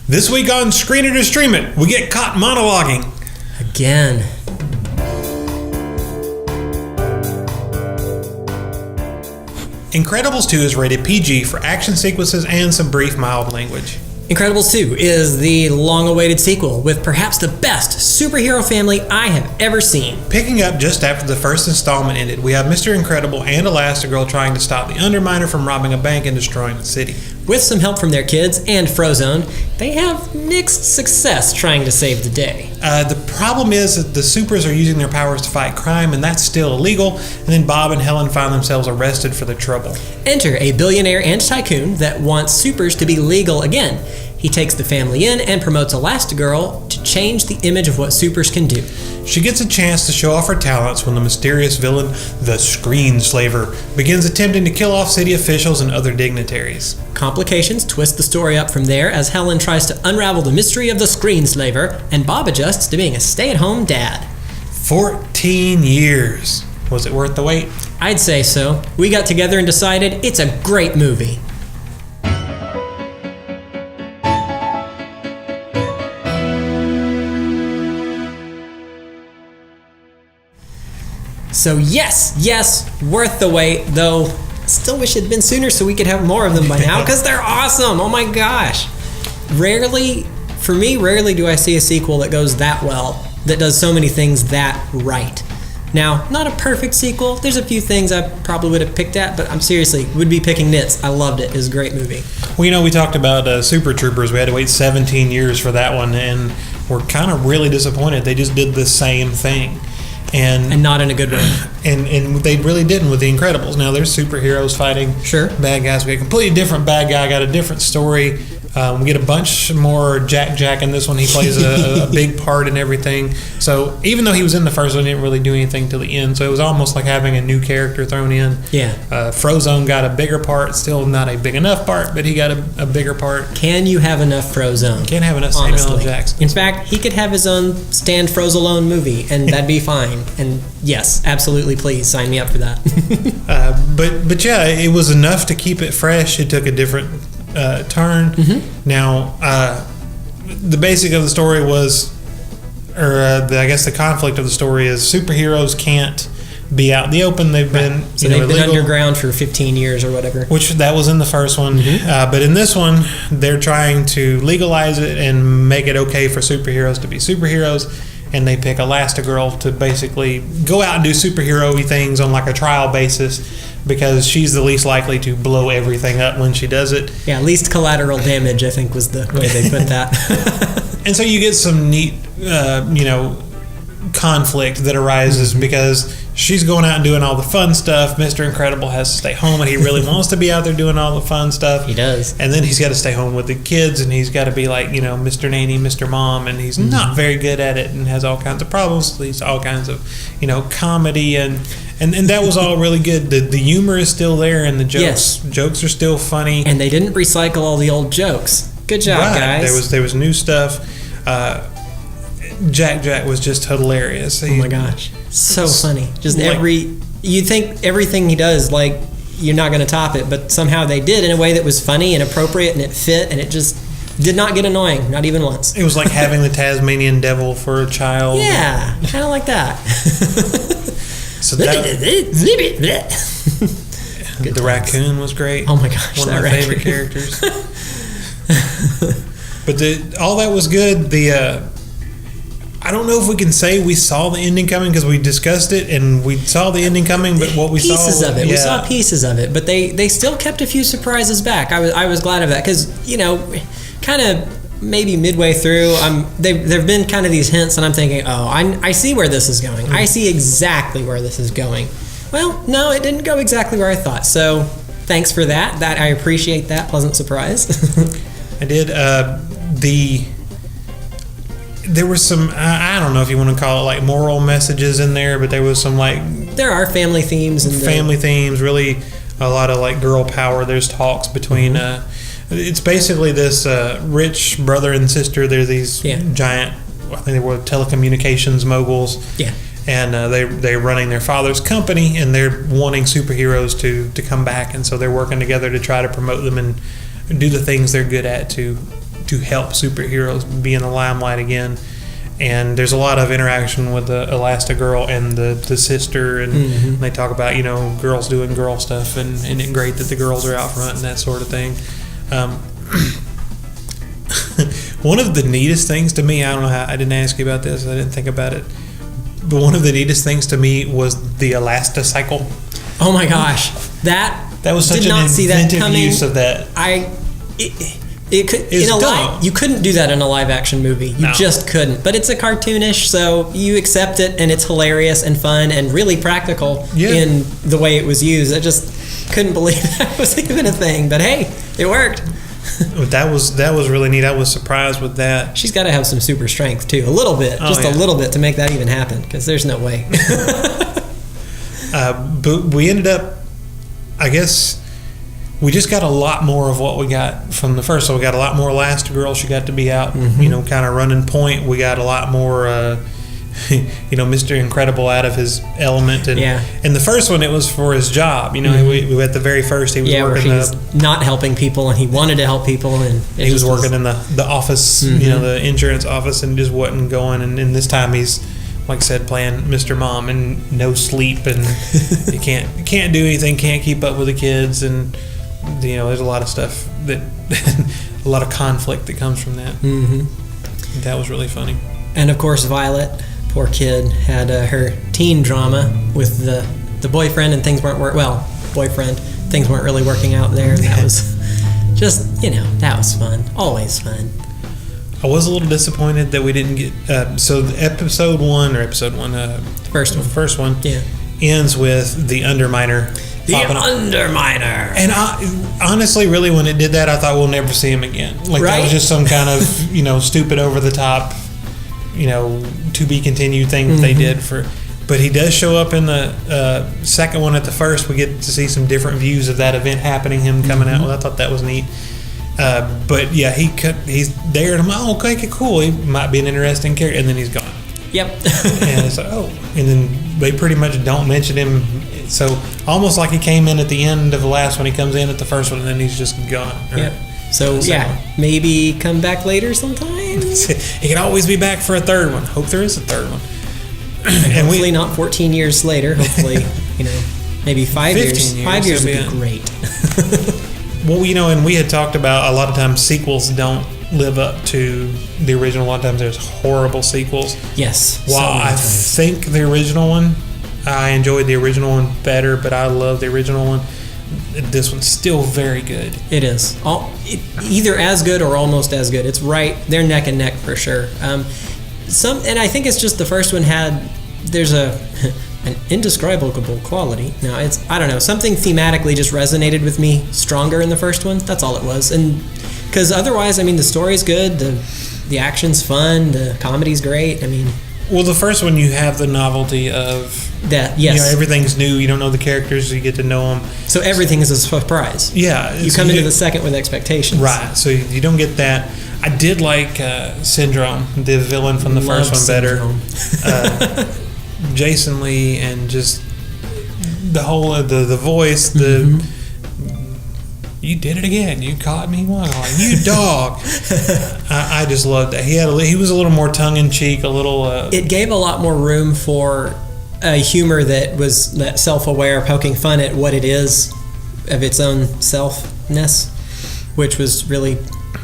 This week on Screen It or Stream It, we get caught monologuing. Again. Incredibles 2 is rated PG for action sequences and some brief mild language. Incredibles 2 is the long-awaited sequel with perhaps the best superhero family I have ever seen. Picking up just after the first installment ended, we have Mr. Incredible and Elastigirl trying to stop the Underminer from robbing a bank and destroying the city. With some help from their kids and Frozone, they have mixed success trying to save the day. The problem is that the supers are using their powers to fight crime, and that's still illegal, and then Bob and Helen find themselves arrested for the trouble. Enter a billionaire and tycoon that wants supers to be legal again. He takes the family in and promotes Elastigirl to change the image of what supers can do. She gets a chance to show off her talents when the mysterious villain, the Screenslaver, begins attempting to kill off city officials and other dignitaries. Complications twist the story up from there as Helen tries to unravel the mystery of the Screenslaver, and Bob adjusts to being a stay-at-home dad. 14 years. Was it worth the wait? I'd say so. We got together and decided it's a great movie. So yes, worth the wait, though still wish it had been sooner so we could have more of them by now, because they're awesome. Oh my gosh. Rarely do I see a sequel that goes that well, that does so many things that right. Now, not a perfect sequel. There's a few things I probably would have picked at, but I'm seriously, would be picking nits. I loved it. It was a great movie. Well, we talked about Super Troopers. We had to wait 17 years for that one, and we're kind of really disappointed. They just did the same thing. And not in a good way. And they really didn't with the Incredibles. Now there's superheroes fighting bad guys. We get a completely different bad guy, got a different story. We get a bunch more Jack in this one. He plays a big part in everything. So even though he was in the first one, he didn't really do anything till the end. So it was almost like having a new character thrown in. Yeah. Frozone got a bigger part. Still not a big enough part, but he got a bigger part. Can you have enough Frozone? Can't have enough Samuel L. Jackson. In fact, he could have his own Stand Froze Alone movie, and that'd be fine. And yes, absolutely, please sign me up for that. But yeah, it was enough to keep it fresh. It took a different turn. Mm-hmm. Now, the basic of the story was, I guess the conflict of the story is superheroes can't be out in the open. They've been they've been underground for 15 years or whatever. Which that was in the first one. Mm-hmm. But in this one, they're trying to legalize it and make it okay for superheroes to be superheroes. And they pick Elastigirl to basically go out and do superhero-y things on like a trial basis because she's the least likely to blow everything up when she does it. Yeah, least collateral damage, I think, was the way they put that. And so you get some neat, conflict that arises because she's going out and doing all the fun stuff. Mr. Incredible has to stay home, and he really wants to be out there doing all the fun stuff. He does. And then he's got to stay home with the kids, and he's got to be like, Mr. Nanny, Mr. Mom, and he's not very good at it and has all kinds of problems. Leads to all kinds of, comedy, and that was all really good. The humor is still there, and the jokes are still funny. And they didn't recycle all the old jokes. Good job, guys. There was new stuff. Jack was just hilarious. Oh my gosh, so funny. Just you think everything he does, like, you're not going to top it, but somehow they did in a way that was funny and appropriate, and it fit, and it just did not get annoying, not even once. It was like having the Tasmanian devil for a child. Yeah, kind of like that. So the raccoon was great. Oh my gosh, one of my favorite characters. But all that was good. I don't know if we can say we saw the ending coming because we discussed it and we saw the ending coming, but what we saw... Pieces of it. Yeah. We saw pieces of it, but they still kept a few surprises back. I was glad of that because, kind of maybe midway through, there have been kind of these hints and I'm thinking, I see where this is going. I see exactly where this is going. Well, no, it didn't go exactly where I thought, so thanks for that. I appreciate that pleasant surprise. I did. There were some, I don't know if you want to call it like moral messages in there, but there was some like... There are family themes. Themes, really a lot of like girl power. There's talks between, it's basically this rich brother and sister. They're these giant, I think they were telecommunications moguls. Yeah. And they're running their father's company and they're wanting superheroes to come back. And so they're working together to try to promote them and do the things they're good at to to help superheroes be in the limelight again. And there's a lot of interaction with the Elastigirl and the sister, and they talk about, you know, girls doing girl stuff, and it's great that the girls are out front and that sort of thing. One of the neatest things to me, I don't know how, I didn't ask you about this, I didn't think about it, but one of the neatest things to me was the Elasticycle. Oh my gosh, that was such an inventive use of that. You couldn't do that in a live action movie. You just couldn't. But it's a cartoonish, so you accept it, and it's hilarious and fun and really practical in the way it was used. I just couldn't believe that was even a thing. But hey, it worked. That was really neat. I was surprised with that. She's got to have some super strength too, a little bit, a little bit, to make that even happen, because there's no way. But we ended up, I guess, we just got a lot more of what we got from the first. So we got a lot more Elastigirl. She got to be out, you know, kind of running point. We got a lot more, you know, Mr. Incredible out of his element. And in the first one, it was for his job. You know, we at the very first, he was working. Where he's not helping people, and he wanted to help people, and he was working in the office, you know, the insurance office, and just wasn't going. And this time, he's, like I said, playing Mr. Mom, and no sleep, and you can't do anything, can't keep up with the kids, and you know, there's a lot of stuff that a lot of conflict that comes from that. That was really funny. And of course, Violet, poor kid, had her teen drama with the boyfriend, and things weren't things weren't really working out there. And that was just, you know, that was fun. Always fun. I was a little disappointed that we didn't get so episode one, first one ends with the Underminer. The Underminer. And honestly, really, when it did that, I thought we'll never see him again. Like, that was just some kind of, you know, stupid, over the top, you know, to be continued thing that they did for. But he does show up in the second one. At the first, we get to see some different views of that event happening, him coming out. Well, I thought that was neat. But yeah, he's there, and I'm like, oh, okay, cool. He might be an interesting character, and then he's gone. Yep. And it's like, oh, and then they pretty much don't mention him. So almost like he came in at the end of the last one, he comes in at the first one, and then he's just gone. Yep. So maybe come back later sometime. He can always be back for a third one. Hope there is a third one. And hopefully not 14 years later. Hopefully, you know, maybe 5 years. 5 years would be great. Well, you know, and we had talked about a lot of times sequels don't live up to the original. A lot of times there's horrible sequels. Yes. While I think the original one, I enjoyed the original one better, but I love the original one. This one's still very good. It is. Either as good or almost as good. It's right. They're neck and neck for sure. And I think it's just the first one there's an indescribable quality. Now, I don't know, something thematically just resonated with me stronger in the first one. That's all it was. And because otherwise, I mean, the story's good, the action's fun, the comedy's great. I mean, well, the first one, you have the novelty of that. Yes, you know, everything's new. You don't know the characters, you get to know them. So everything is a surprise. Yeah, you come into the second with expectations. Right. So you don't get that. I did like Syndrome, the villain from the first one, better. Jason Lee, and just the whole the voice, you did it again. You caught me one. Like, you dog. I just loved that. He was a little more tongue in cheek, a little. It gave a lot more room for a humor that was that self-aware, poking fun at what it is of its own selfness, which was really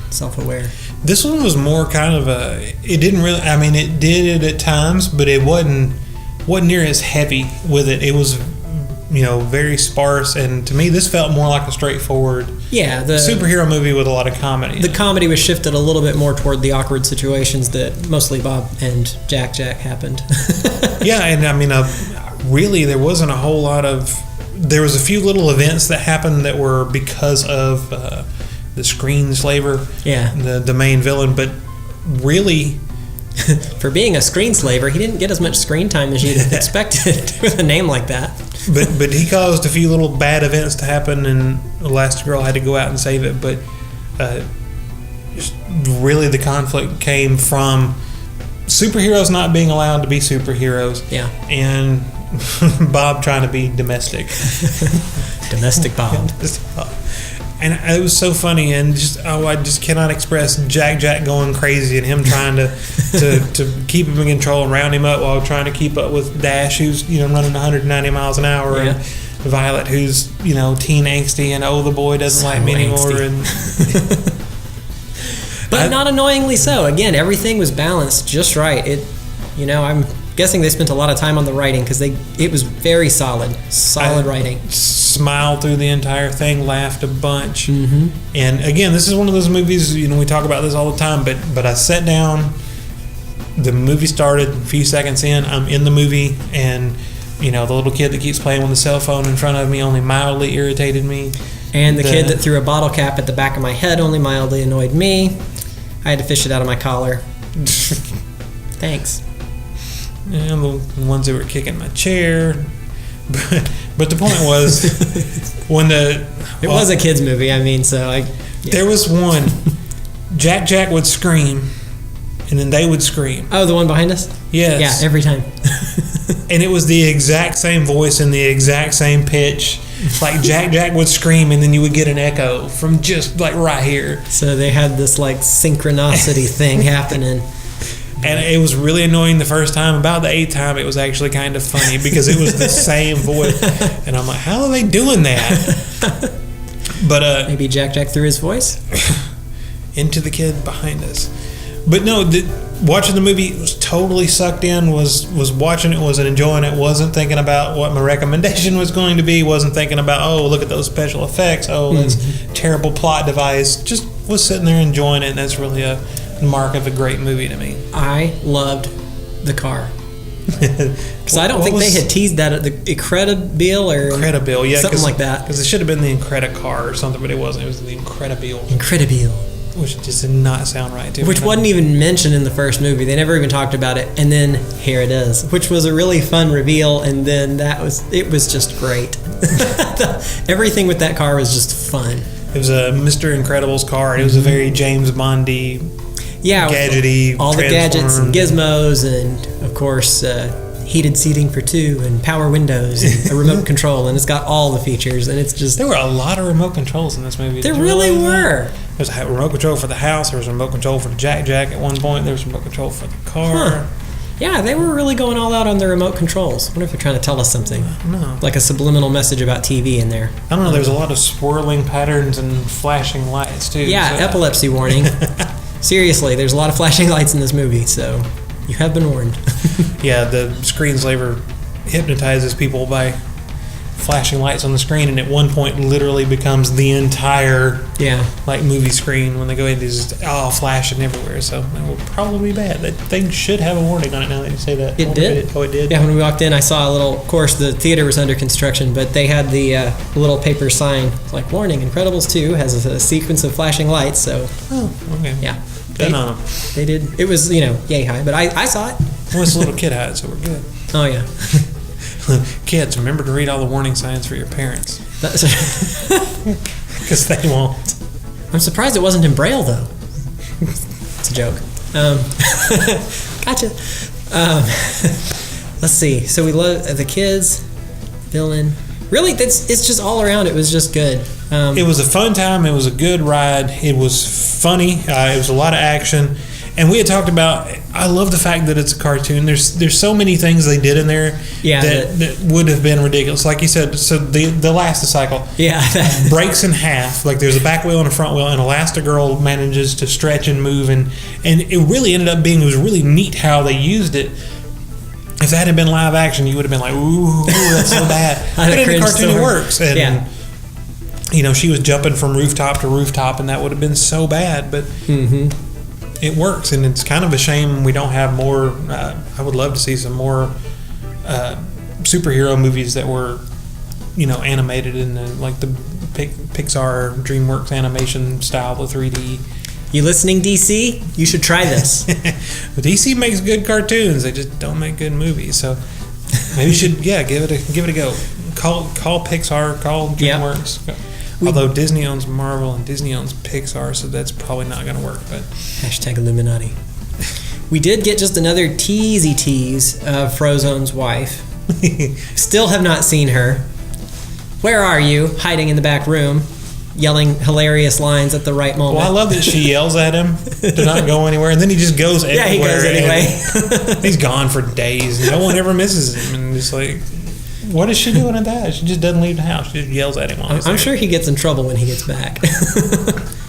self-aware. This one was more kind of it didn't really. I mean, it did it at times, but it wasn't near as heavy with it. It was, you know, very sparse, and to me this felt more like a straightforward the superhero movie with a lot of comedy. The comedy was shifted a little bit more toward the awkward situations that mostly Bob and Jack happened. Yeah, and I mean, really there wasn't a whole lot of. There was a few little events that happened that were because of the screenslaver, the main villain, but really. For being a screenslaver, he didn't get as much screen time as you'd have expected with a name like that. But he caused a few little bad events to happen, and Elastigirl had to go out and save it. But really, the conflict came from superheroes not being allowed to be superheroes. Yeah. And Bob trying to be domestic. Domestic Bob. And it was so funny, and I just cannot express Jack going crazy and him trying to keep him in control and round him up while trying to keep up with Dash, who's running 190 miles an hour, and Violet, who's teen angsty, and the boy doesn't like me anymore, and but not annoyingly so. Again, everything was balanced just right. I'm guessing they spent a lot of time on the writing because it was very solid writing. Smiled through the entire thing, laughed a bunch, and again, this is one of those movies. We talk about this all the time, but I sat down. The movie started. A few seconds in, I'm in the movie, and the little kid that keeps playing with the cell phone in front of me only mildly irritated me, and the kid that threw a bottle cap at the back of my head only mildly annoyed me. I had to fish it out of my collar. Thanks. And the ones that were kicking my chair. But the point was, when it was a kids movie. There was one. Jack would scream, and then they would scream. Oh, the one behind us? Yes. Yeah, every time. And it was the exact same voice and the exact same pitch. Like Jack would scream, and then you would get an echo from just right here. So they had this synchronicity thing happening. And it was really annoying the first time. About the 8th time, it was actually kind of funny because it was the same voice. And I'm like, how are they doing that? But maybe Jack threw his voice into the kid behind us. But no, watching the movie was totally sucked in. Was watching it, wasn't enjoying it. Wasn't thinking about what my recommendation was going to be. Wasn't thinking about look at those special effects. That's terrible plot device. Just was sitting there enjoying it. And that's really a mark of a great movie to me. I loved the car because I don't think they had teased that at the Incredible, yeah, something like that. Because it should have been the Incredicar or something, but it wasn't. It was the Incredible, which just did not sound right to me. Which wasn't even mentioned in the first movie. They never even talked about it, and then here it is, which was a really fun reveal. And then it was just great. Everything with that car was just fun. It was a Mr. Incredible's car. It was a very James Bondy. Yeah, gadgety, all the gadgets and gizmos, and of course heated seating for two, and power windows, and a remote control, and it's got all the features, and it's just... There were a lot of remote controls in this movie. There really were. There was a remote control for the house. There was a remote control for the Jack at one point. There was a remote control for the car. Huh. Yeah, they were really going all out on their remote controls. I wonder if they're trying to tell us something. No. Like a subliminal message about TV in there. I don't know. There's a lot of swirling patterns and flashing lights, too. Yeah, so. Epilepsy warning. Seriously, there's a lot of flashing lights in this movie, so you have been warned. Yeah, the screensaver hypnotizes people by flashing lights on the screen, and at one point literally becomes the entire movie screen when they go into just flashing everywhere. So that will probably be bad. That thing should have a warning on it now that you say that. It did? Oh, it did? Yeah, when we walked in, I saw a little, of course, the theater was under construction, but they had the little paper sign, like, warning, Incredibles 2 has a sequence of flashing lights, so... Oh, okay. Yeah. They did. It was, yay high, but I saw it. Well, it's a little kid high, so we're good. Oh, yeah. Kids, remember to read all the warning signs for your parents. Because they won't. I'm surprised it wasn't in Braille, though. It's a joke. Gotcha. Let's see. So we love the kids, villain. Really, it's just all around. It was just good. It was a fun time. It was a good ride. It was funny. It was a lot of action. And we had talked about, I love the fact that it's a cartoon. There's so many things they did in there that would have been ridiculous. Like you said, so the Elasticycle breaks in half. Like there's a back wheel and a front wheel, and Elastigirl manages to stretch and move. And it really ended up being, it was really neat how they used it. If that had been live action, you would have been like, ooh, that's so bad. But in the cartoon, it works. And, she was jumping from rooftop to rooftop, and that would have been so bad. But... it works, and it's kind of a shame we don't have more. I would love to see some more superhero movies that were, animated in the Pixar, DreamWorks animation style, the 3D. You listening, DC? You should try this. DC makes good cartoons; they just don't make good movies. So maybe you should, give it a go. Call Pixar, call DreamWorks. Yep. Although Disney owns Marvel and Disney owns Pixar, so that's probably not going to work. But #Illuminati. We did get just another tease of Frozone's wife. Still have not seen her. Where are you? Hiding in the back room. yelling hilarious lines at the right moment. Well, I love that she yells at him to not go anywhere, and then he just goes everywhere. Yeah, he goes anyway. He's gone for days. No one ever misses him, and it's like, what is she doing at that? She just doesn't leave the house. She just yells at him while he's there. I'm sure he gets in trouble when he gets back.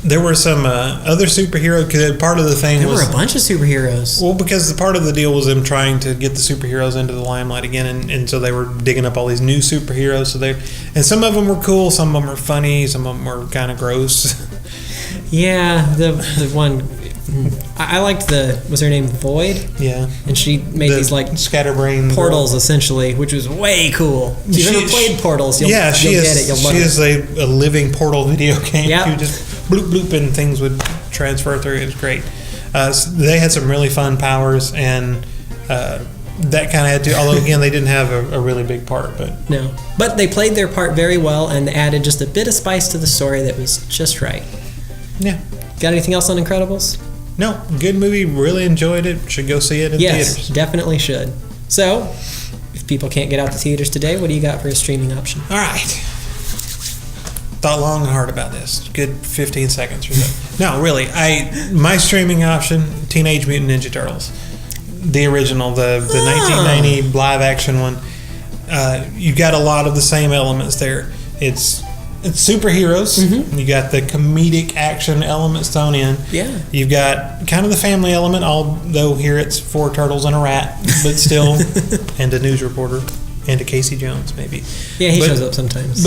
There were some other superheroes, because part of the thing there were a bunch of superheroes. Well, because the part of the deal was them trying to get the superheroes into the limelight again, and so they were digging up all these new superheroes. So and some of them were cool, some of them were funny, some of them were kind of gross. Yeah, the one I liked was her name Void? Yeah, and she made these like scatterbrain portals essentially, which was way cool. If you've ever played Portals, you'll get it. You'll love she it. is a living portal video game. Yep. You just bloop bloop and things would transfer through. It was great. So they had some really fun powers, and that kind of had to. Although again, they didn't have a really big part, but they played their part very well and added just a bit of spice to the story that was just right. Yeah. Got anything else on Incredibles? No, good movie. Really enjoyed it. Should go see it in theaters. Yes, definitely should. So, if people can't get out to theaters today, what do you got for a streaming option? All right. Thought long and hard about this. Good 15 seconds or so. No, really. My streaming option: Teenage Mutant Ninja Turtles, the original, the 1990 live action one. You got a lot of the same elements there. It's superheroes. Mm-hmm. You got the comedic action elements thrown in. Yeah. You've got kind of the family element, although here it's 4 turtles and a rat, but still, and a news reporter, and a Casey Jones maybe. Yeah, he shows up sometimes.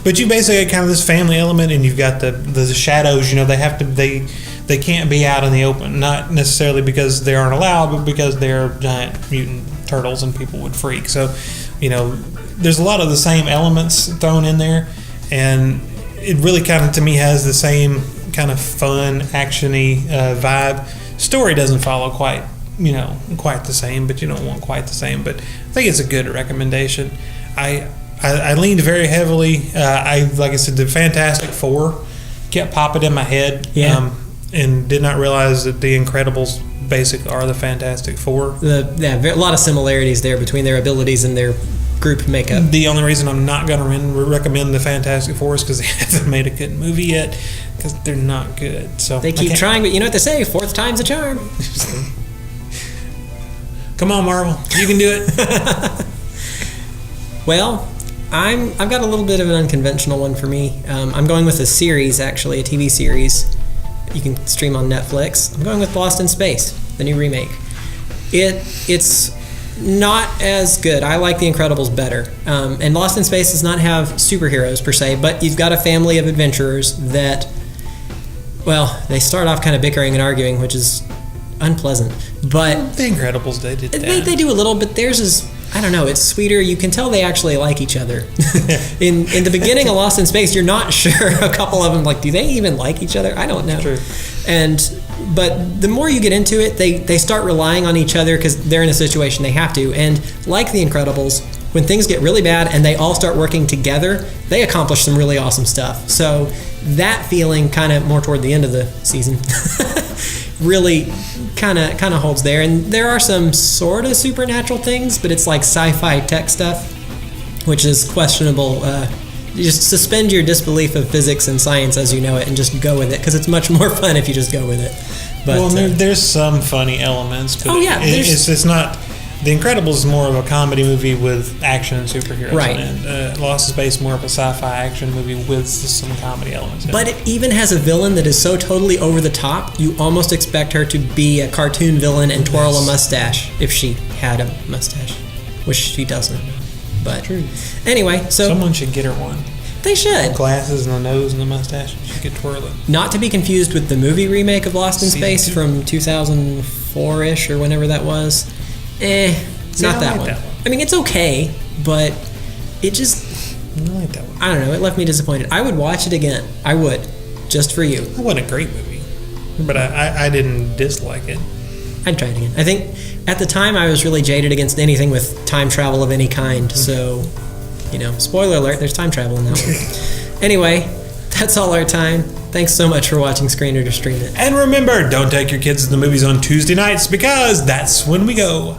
But you basically got kind of this family element, and you've got the shadows. They can't be out in the open, not necessarily because they aren't allowed, but because they're giant mutant turtles and people would freak. So, there's a lot of the same elements thrown in there. And it really kind of, to me, has the same kind of fun, action-y vibe. Story doesn't follow quite the same, but you don't want quite the same. But I think it's a good recommendation. I leaned very heavily. Like I said, the Fantastic Four kept popping in my head. Yeah. And did not realize that the Incredibles basically are the Fantastic Four. A lot of similarities there between their abilities and their group makeup. The only reason I'm not going to recommend the Fantastic Four is because they haven't made a good movie yet, because they're not good. So they keep trying, but you know what they say, 4th time's a charm. Come on, Marvel, you can do it. Well, I've got a little bit of an unconventional one for me. I'm going with a series, actually, a TV series. You can stream on Netflix. I'm going with Lost in Space, the new remake. It's not as good. I like The Incredibles better. And Lost in Space does not have superheroes per se, but you've got a family of adventurers that, well, they start off kind of bickering and arguing, which is unpleasant. But The Incredibles, they did that. They do a little, but theirs is, I don't know, it's sweeter. You can tell they actually like each other. In the beginning of Lost in Space, you're not sure. A couple of them, like, do they even like each other? I don't know. True. But the more you get into it, they start relying on each other because they're in a situation they have to. And like The Incredibles, when things get really bad and they all start working together, they accomplish some really awesome stuff. So that feeling, kind of more toward the end of the season, really kind of holds there. And there are some sort of supernatural things, but it's like sci-fi tech stuff, which is questionable. You just suspend your disbelief of physics and science as you know it and just go with it, because it's much more fun if you just go with it. But, there's some funny elements, but it's not. The Incredibles is more of a comedy movie with action and superheroes, right? And Lost in Space more of a sci-fi action movie with some comedy elements. But it even has a villain that is so totally over the top, you almost expect her to be a cartoon villain and twirl a mustache if she had a mustache, which she doesn't. But true. Anyway, so someone should get her one. They should. Glasses and the nose and the mustache. She could twirl it. Not to be confused with the movie remake of Lost in Space from 2004-ish or whenever that was. Not that one. I mean, it's okay, but it just... I like that one. I don't know. It left me disappointed. I would watch it again. I would. Just for you. It wasn't a great movie, but I didn't dislike it. I'd try it again. I think at the time I was really jaded against anything with time travel of any kind, so... spoiler alert, there's time travel in that one. Anyway, that's all our time. Thanks so much for watching Screen It or Stream It. And remember, don't take your kids to the movies on Tuesday nights, because that's when we go.